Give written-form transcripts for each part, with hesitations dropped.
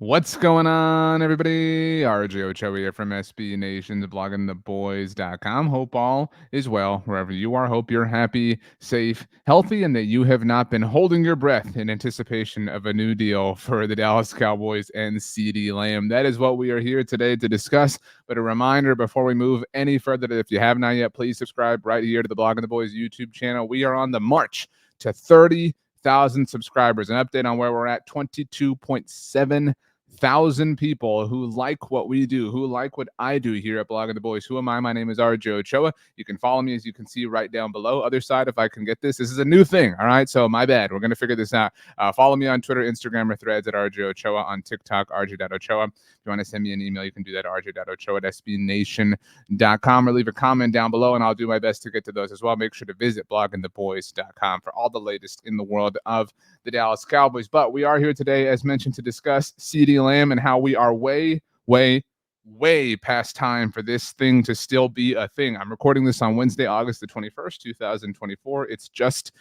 What's going on, everybody? RJ Ochoa here from SB Nation's bloggingtheboys.com. Hope all is well wherever you are. Hope you're happy, safe, healthy, and that you have not been holding your breath in anticipation of a new deal for the Dallas Cowboys and CeeDee Lamb. That is what we are here today to discuss. But a reminder before we move any further that if you have not yet, please subscribe right here to the Blogging the Boys YouTube channel. We are on the march to 30,000 subscribers. An update on where we're at: 22.7 thousand people who like what we do, who like what I do here at Blogging the Boys. Who am I? My name is RJ Ochoa. You can follow me, as you can see right down below. Other side, if I can get this. This is a new thing, all right? So my bad. We're going to figure this out. Follow me on Twitter, Instagram, or Threads at RJ Ochoa. On TikTok, rj.ochoa. If you want to send me an email, you can do that at rj.ochoa@sbnation.com, or leave a comment down below, and I'll do my best to get to those as well. Make sure to visit bloggingtheboys.com for all the latest in the world of the Dallas Cowboys. But we are here today, as mentioned, to discuss CeeDee Lamb and how we are way past time for this thing to still be a thing. I'm recording this on Wednesday, August the 21st, 2024. It's just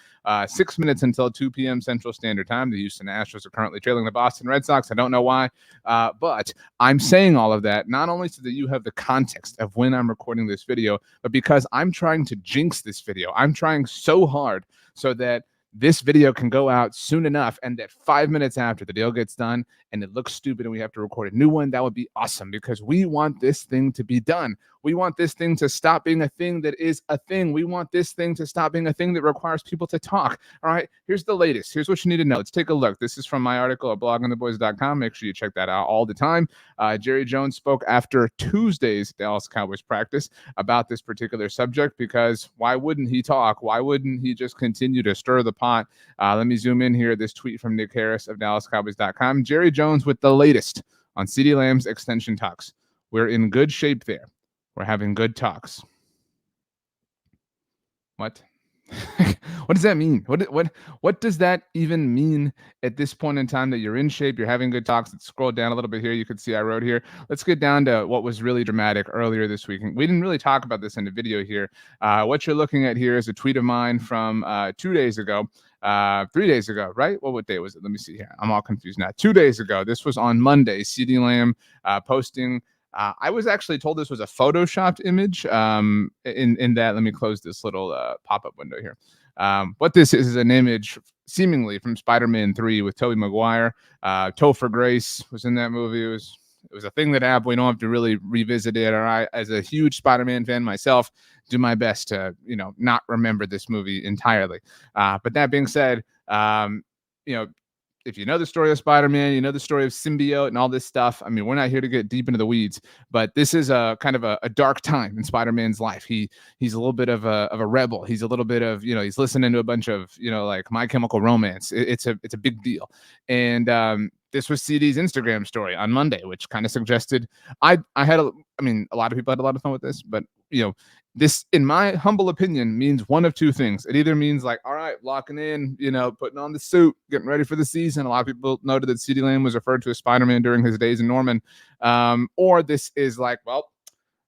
6 minutes until 2 p.m. Central Standard Time. The Houston Astros are currently trailing the Boston Red Sox. I don't know why, but I'm saying all of that not only so that you have the context of when I'm recording this video, but because I'm trying to jinx this video. I'm trying so hard so that this video can go out soon enough, and that 5 minutes after the deal gets done and it looks stupid and we have to record a new one, that would be awesome, because we want this thing to be done. We want this thing to stop being a thing that is a thing. We want this thing to stop being a thing that requires people to talk. All right, here's the latest. Here's what you need to know. Let's take a look. This is from my article at bloggingtheboys.com. Make sure you check that out all the time. Jerry Jones spoke after Tuesday's Dallas Cowboys practice about this particular subject, because why wouldn't he talk? Why wouldn't he just continue to stir the pot? Let me zoom in here. This tweet from Nick Harris of DallasCowboys.com. Jerry Jones with the latest on CeeDee Lamb's extension talks. We're in good shape there. We're having good talks. What? What does that mean? What does that even mean at this point in time, that you're in shape, you're having good talks? Let's scroll down a little bit here. You can see I wrote here. Let's get down to what was really dramatic earlier this week. We didn't really talk about this in the video here. What you're looking at here is a tweet of mine from 2 days ago. 3 days ago, right? What day was it? Let me see here. I'm all confused now. 2 days ago. This was on Monday. CeeDee Lamb posting. I was actually told this was a photoshopped image. In that, let me close this little pop-up window here. What this is an image seemingly from Spider-Man 3 with Tobey Maguire. Topher Grace was in that movie. It was a thing that happened. We don't have to really revisit it. All right. As a huge Spider-Man fan myself, do my best to, not remember this movie entirely. But that being said, if you know the story of Spider-Man, you know the story of symbiote and all this stuff. I mean, we're not here to get deep into the weeds, but this is a kind of a dark time in Spider-Man's life. He's a little bit of a rebel. He's a little bit of, he's listening to a bunch of, like My Chemical Romance. It's a big deal. And this was CeeDee's Instagram story on Monday, which kind of suggested a lot of people had a lot of fun with this, but this, in my humble opinion, means one of two things. It either means like, all right, locking in, putting on the suit, getting ready for the season. A lot of people noted that CeeDee Lamb was referred to as Spider-Man during his days in Norman. Or this is like, well,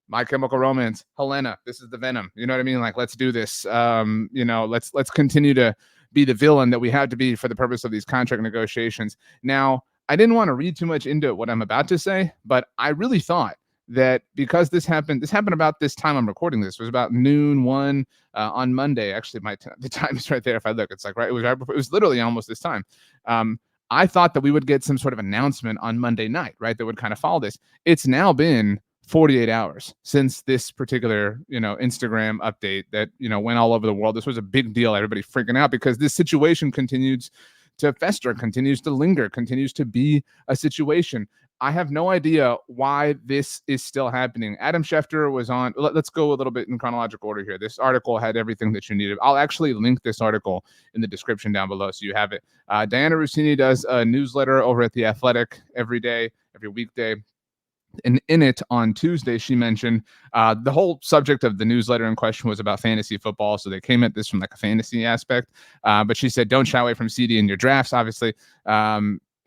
My Chemical Romance, Helena, this is the Venom. You know what I mean? Like, let's do this. Let's continue to be the villain that we had to be for the purpose of these contract negotiations. Now, I didn't want to read too much into what I'm about to say, but I really thought that because this happened about this time I'm recording this. It was about noon 1 on Monday. Actually, the time is right there. If I look, it's like right. It was literally almost this time. I thought that we would get some sort of announcement on Monday night, right? That would kind of follow this. It's now been 48 hours since this particular, Instagram update that, went all over the world. This was a big deal. Everybody freaking out because this situation continues to fester, continues to linger, continues to be a situation. I have no idea why this is still happening. Adam Schefter was on. Let's go a little bit in chronological order here. This article had everything that you needed. I'll actually link this article in the description down below so you have it. Diana Rossini does a newsletter over at The Athletic every weekday. And in it on Tuesday, she mentioned the whole subject of the newsletter in question was about fantasy football. So they came at this from like a fantasy aspect. But she said, don't shy away from CeeDee in your drafts, obviously.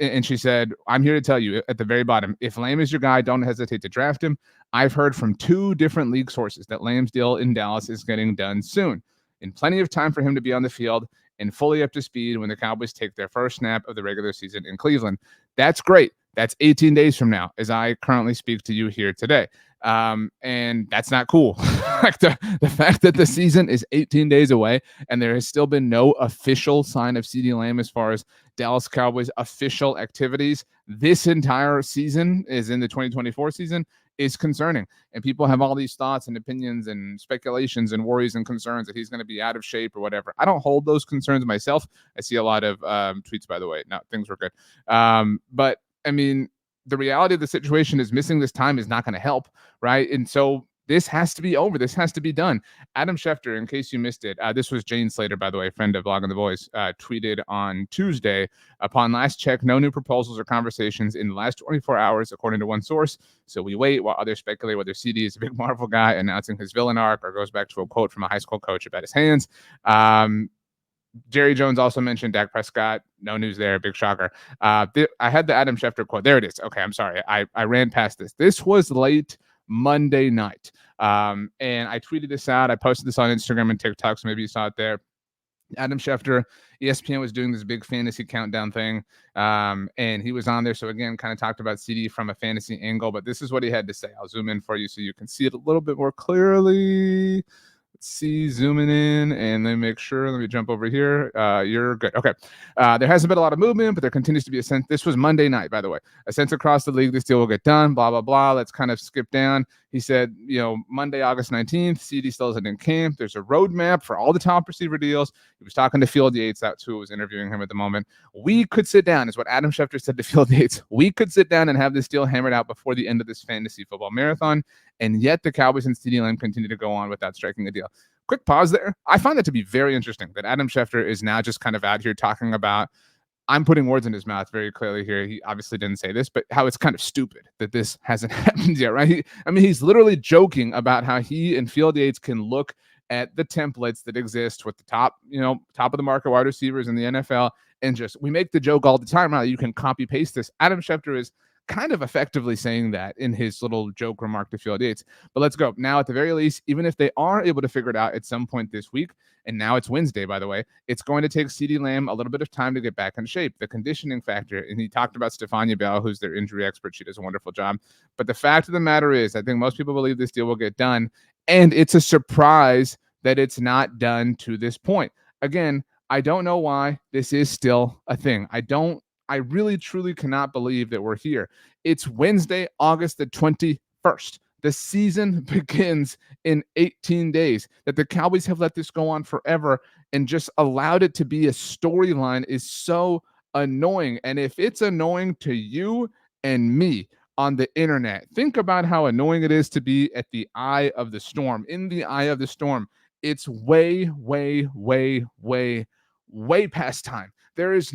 And she said, I'm here to tell you at the very bottom, if Lamb is your guy, don't hesitate to draft him. I've heard from 2 different league sources that Lamb's deal in Dallas is getting done soon, in plenty of time for him to be on the field and fully up to speed when the Cowboys take their first snap of the regular season in Cleveland. That's great. That's 18 days from now, as I currently speak to you here today. And that's not cool. Like the fact that the season is 18 days away and there has still been no official sign of CeeDee Lamb as far as Dallas Cowboys official activities this entire season is in the 2024 season is concerning. And people have all these thoughts and opinions and speculations and worries and concerns that he's going to be out of shape or whatever. I don't hold those concerns myself. I see a lot of tweets, by the way. No, things were good. But I mean, the reality of the situation is missing this time is not going to help, right? And so this has to be over. This has to be done. Adam Schefter, in case you missed it, this was Jane Slater, by the way, friend of Blogging the Boys, tweeted on Tuesday, upon last check, no new proposals or conversations in the last 24 hours, according to one source. So we wait while others speculate whether CeeDee is a big Marvel guy announcing his villain arc or goes back to a quote from a high school coach about his hands. Jerry Jones also mentioned Dak Prescott. No news there. Big shocker. I had the Adam Schefter quote. There it is. Okay, I'm sorry. I ran past this. This was late Monday night. And I tweeted this out. I posted this on Instagram and TikTok, so maybe you saw it there. Adam Schefter, ESPN was doing this big fantasy countdown thing, and he was on there. So again, kind of talked about CeeDee from a fantasy angle, but this is what he had to say. I'll zoom in for you so you can see it a little bit more clearly. See, zooming in and then make sure. Let me jump over here. You're good. Okay. There hasn't been a lot of movement, but there continues to be a sense. This was Monday night, by the way. A sense across the league this deal will get done. Blah blah blah. Let's kind of skip down. He said, Monday, August 19th, CeeDee still isn't in camp. There's a roadmap for all the top receiver deals. He was talking to Field Yates. That's who was interviewing him at the moment. We could sit down, is what Adam Schefter said to Field Yates. We could sit down and have this deal hammered out before the end of this fantasy football marathon. And yet the Cowboys and CeeDee Lamb continue to go on without striking a deal. Quick pause there. I find that to be very interesting that Adam Schefter is now just kind of out here talking about, I'm putting words in his mouth very clearly here. He obviously didn't say this, but how it's kind of stupid that this hasn't happened yet, right? He's literally joking about how he and Field Yates can look at the templates that exist with the top of the market wide receivers in the NFL and just, we make the joke all the time, right? You can copy paste this. Adam Schefter is kind of effectively saying that in his little joke remark to Field Yates. But let's go. Now, at the very least, even if they are able to figure it out at some point this week, and now it's Wednesday, by the way, it's going to take CeeDee Lamb a little bit of time to get back in shape. The conditioning factor, and he talked about Stephania Bell, who's their injury expert. She does a wonderful job. But the fact of the matter is, I think most people believe this deal will get done, and it's a surprise that it's not done to this point. Again, I don't know why this is still a thing. I really, truly cannot believe that we're here. It's Wednesday, August the 21st. The season begins in 18 days. That the Cowboys have let this go on forever and just allowed it to be a storyline is so annoying. And if it's annoying to you and me on the internet, think about how annoying it is to be at the eye of the storm. In the eye of the storm, it's way, way, way, way, way past time. There is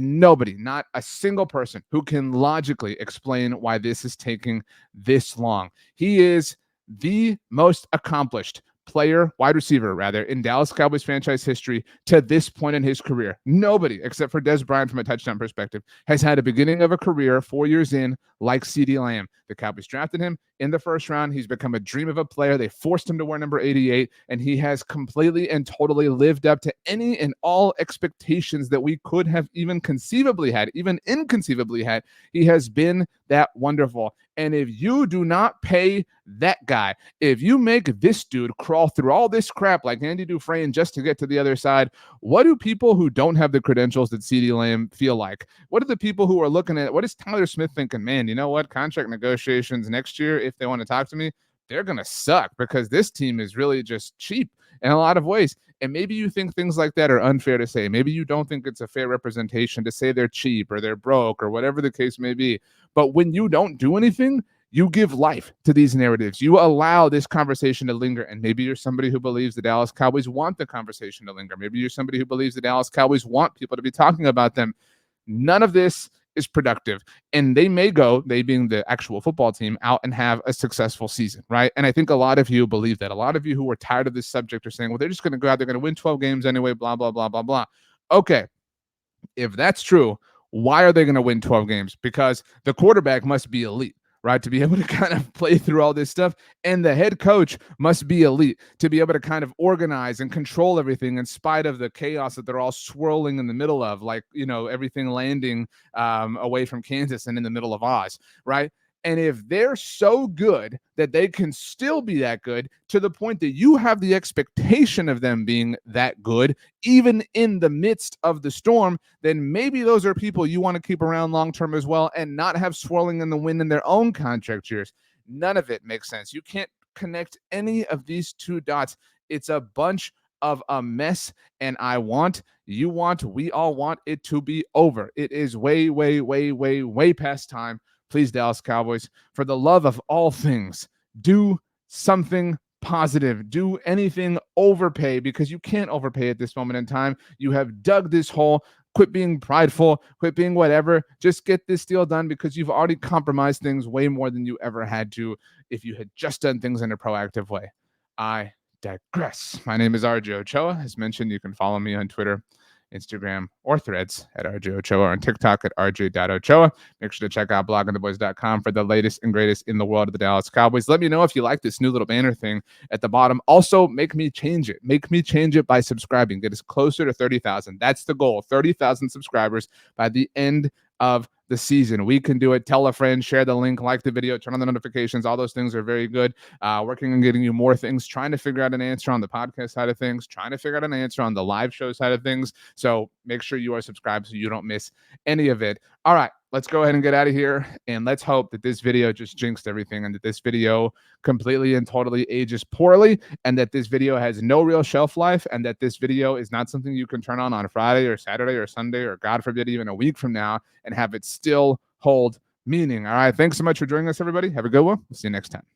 nobody, not a single person, who can logically explain why this is taking this long. He is the most accomplished player, wide receiver rather, in Dallas Cowboys franchise history to this point in his career. Nobody, except for Des Bryant from a touchdown perspective, has had a beginning of a career 4 years in like CeeDee Lamb. The Cowboys drafted him in the first round. He's become a dream of a player. They forced him to wear number 88, and he has completely and totally lived up to any and all expectations that we could have even conceivably had, even inconceivably had. He has been that wonderful. And if you do not pay that guy, if you make this dude crawl through all this crap like Andy Dufresne just to get to the other side, what do people who don't have the credentials that CeeDee Lamb feel like? What are the people who are looking at, what is Tyler Smith thinking? Man, you know what? Contract negotiations next year, if they want to talk to me, they're going to suck because this team is really just cheap in a lot of ways. And maybe you think things like that are unfair to say. Maybe you don't think it's a fair representation to say they're cheap or they're broke or whatever the case may be. But when you don't do anything, you give life to these narratives. You allow this conversation to linger. And maybe you're somebody who believes the Dallas Cowboys want the conversation to linger. Maybe you're somebody who believes the Dallas Cowboys want people to be talking about them. None of this is productive. And they may go, they being the actual football team, out and have a successful season, right? And I think a lot of you believe that. A lot of you who are tired of this subject are saying, well, they're just going to go out, they're going to win 12 games anyway, blah, blah, blah, blah, blah. Okay, if that's true, why are they going to win 12 games? Because the quarterback must be elite, right? To be able to kind of play through all this stuff. And the head coach must be elite to be able to kind of organize and control everything in spite of the chaos that they're all swirling in the middle of, like, everything landing away from Kansas and in the middle of Oz, right? And if they're so good that they can still be that good to the point that you have the expectation of them being that good, even in the midst of the storm, then maybe those are people you want to keep around long term as well and not have swirling in the wind in their own contract years. None of it makes sense. You can't connect any of these two dots. It's a bunch of a mess. And we all want it to be over. It is way, way, way, way, way past time. Please, Dallas Cowboys, for the love of all things, do something positive. Do anything, overpay, because you can't overpay at this moment in time. You have dug this hole. Quit being prideful, quit being whatever. Just get this deal done, because you've already compromised things way more than you ever had to if you had just done things in a proactive way. I digress. My name is RJ Ochoa. As mentioned, you can follow me on Twitter, Instagram, or Threads at RJ Ochoa, or on TikTok at RJ.Ochoa. Make sure to check out bloggingtheboys.com for the latest and greatest in the world of the Dallas Cowboys. Let me know if you like this new little banner thing at the bottom. Also, make me change it. Make me change it by subscribing. Get us closer to 30,000. That's the goal. 30,000 subscribers by the end of the season. We can do it. Tell a friend, share the link, like the video, turn on the notifications. All those things are very good. Working on getting you more things, trying to figure out an answer on the podcast side of things, trying to figure out an answer on the live show side of things. So make sure you are subscribed so you don't miss any of it. All right, let's go ahead and get out of here. And let's hope that this video just jinxed everything, and that this video completely and totally ages poorly, and that this video has no real shelf life, and that this video is not something you can turn on Friday or Saturday or Sunday, or God forbid, even a week from now, and have it still hold meaning. All right. Thanks so much for joining us, everybody. Have a good one. We'll see you next time.